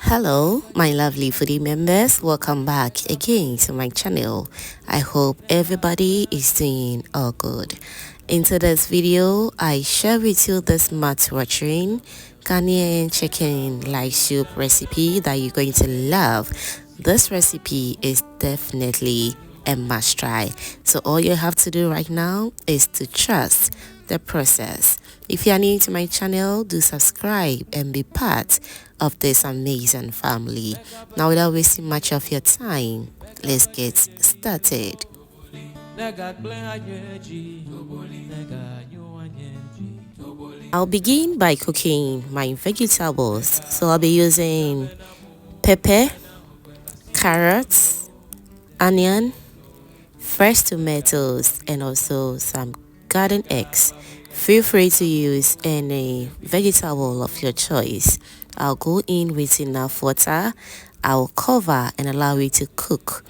Hello, my lovely foodie members. Welcome back again to my channel. I hope everybody is doing all good. In today's video, I share with you this mouth-watering Ghanaian chicken light soup recipe that you're going to love. This recipe is definitely a must try. So all you have to do right now is to trust the process. If you are new to my channel, do subscribe and be part of this amazing family. Now, without wasting much of your time, let's get started. I'll begin by cooking my vegetables. So I'll be using pepper, carrots, onion, fresh tomatoes, and also some garden eggs. Feel free to use any vegetable of your choice. I'll go in with enough water. I'll cover and allow it to cook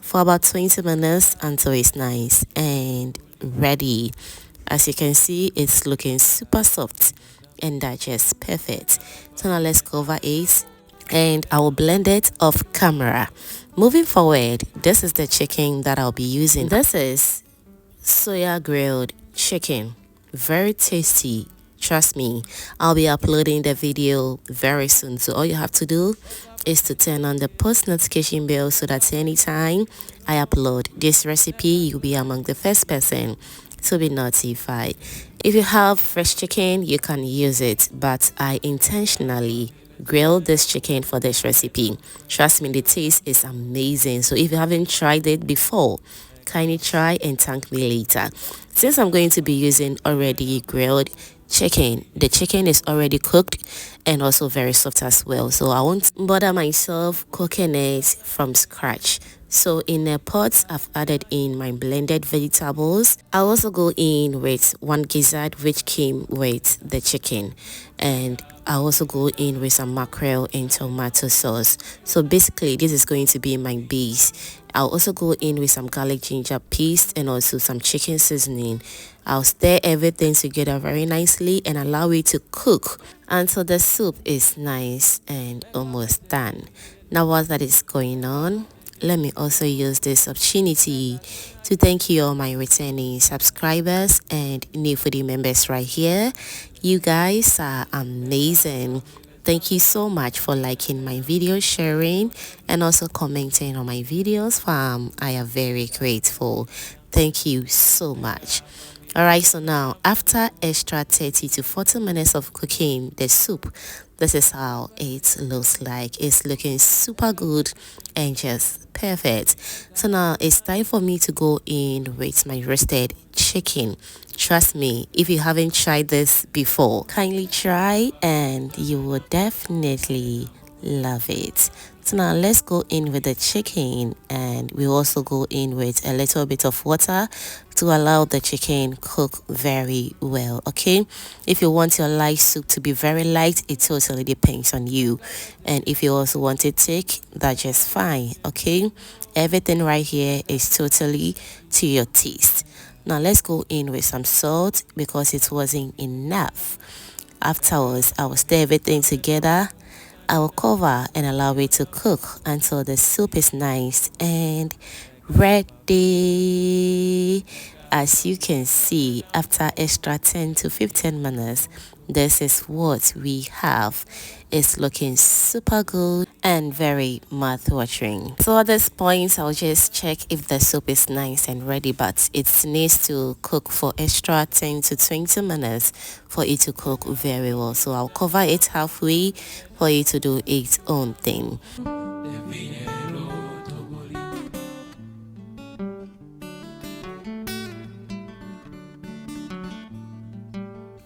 for about 20 minutes until it's nice and ready. As you can see, it's looking super soft and that's just perfect. So now let's cover it and I will blend it off camera. Moving forward, this is the chicken that I'll be using. This is soya grilled chicken, very tasty. Trust me, I'll be uploading the video very soon, so all you have to do is to turn on the post notification bell so that anytime I upload this recipe, you'll be among the first person to be notified. If you have fresh chicken, you can use it, but I intentionally grilled this chicken for this recipe. Trust me, the taste is amazing. So if you haven't tried it before, kindly try and thank me later. Since I'm going to be using already grilled chicken, the chicken is already cooked and also very soft as well, so I won't bother myself cooking it from scratch. So in a pot, I've added in my blended vegetables. I'll also go in with one gizzard which came with the chicken, and I'll also go in with some mackerel and tomato sauce. So basically this is going to be my base. I'll also go in with some garlic ginger paste and also some chicken seasoning. I'll stir everything together very nicely and allow it to cook until the soup is nice and almost done. Now while that is going on, let me also use this opportunity to thank you all my returning subscribers and new foodie members right here. You guys are amazing. Thank you so much for liking my video, sharing, and also commenting on my videos, fam. I am very grateful. Thank you so much. Alright, so now after extra 30 to 40 minutes of cooking the soup, this is how it looks like. It's looking super good and just perfect. So now it's time for me to go in with my roasted chicken. Trust me, if you haven't tried this before, kindly try and you will definitely love it. So now let's go in with the chicken, and we also go in with a little bit of water to allow the chicken cook very well. Okay, if you want your light soup to be very light, it totally depends on you, and if you also want it thick, that's just fine. Okay, everything right here is totally to your taste. Now let's go in with some salt because it wasn't enough. Afterwards, I will stir everything together. I will cover and allow it to cook until the soup is nice and ready. As you can see, after extra 10 to 15 minutes, this is what we have. It's looking super good and very mouth-watering. So at this point, I'll just check if the soup is nice and ready, but it needs to cook for extra 10 to 20 minutes for it to cook very well. So I'll cover it halfway for it to do its own thing.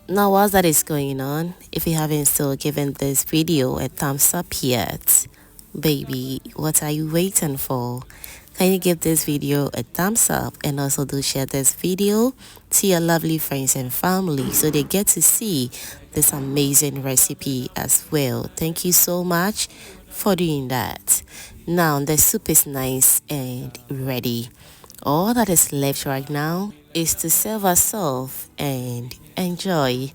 Now while that is going on, if you haven't still given this video a thumbs up yet, baby, what are you waiting for? Can you give this video a thumbs up and also do share this video to your lovely friends and family so they get to see this amazing recipe as well. Thank you so much for doing that. Now the soup is nice and ready. All that is left right now is to serve ourselves and enjoy.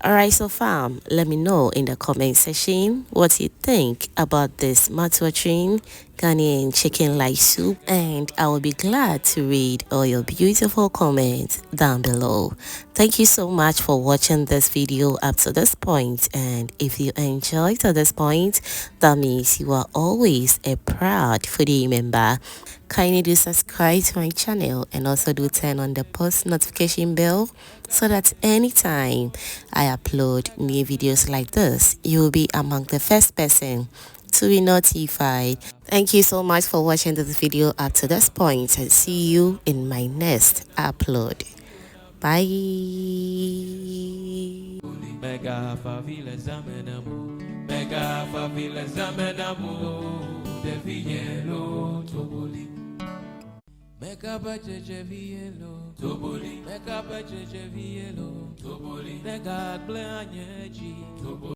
Alright, so fam, let me know in the comment section what you think about this mouth-watering Ghanaian chicken light soup, and I will be glad to read all your beautiful comments down below. Thank you so much for watching this video up to this point, and if you enjoyed to this point, that means you are always a proud foodie member. Kindly do subscribe to my channel and also do turn on the post notification bell so that anytime I upload new videos like this, you will be among the first person to be notified. Thank you so much for watching this video up to this point, and see you in my next upload. Bye. Mega favela zamenamu, mega favela zamenamu, de vielo toboli. Mega bajeje vielo toboli, mega bajeje vielo toboli, mega blanyeji toboli.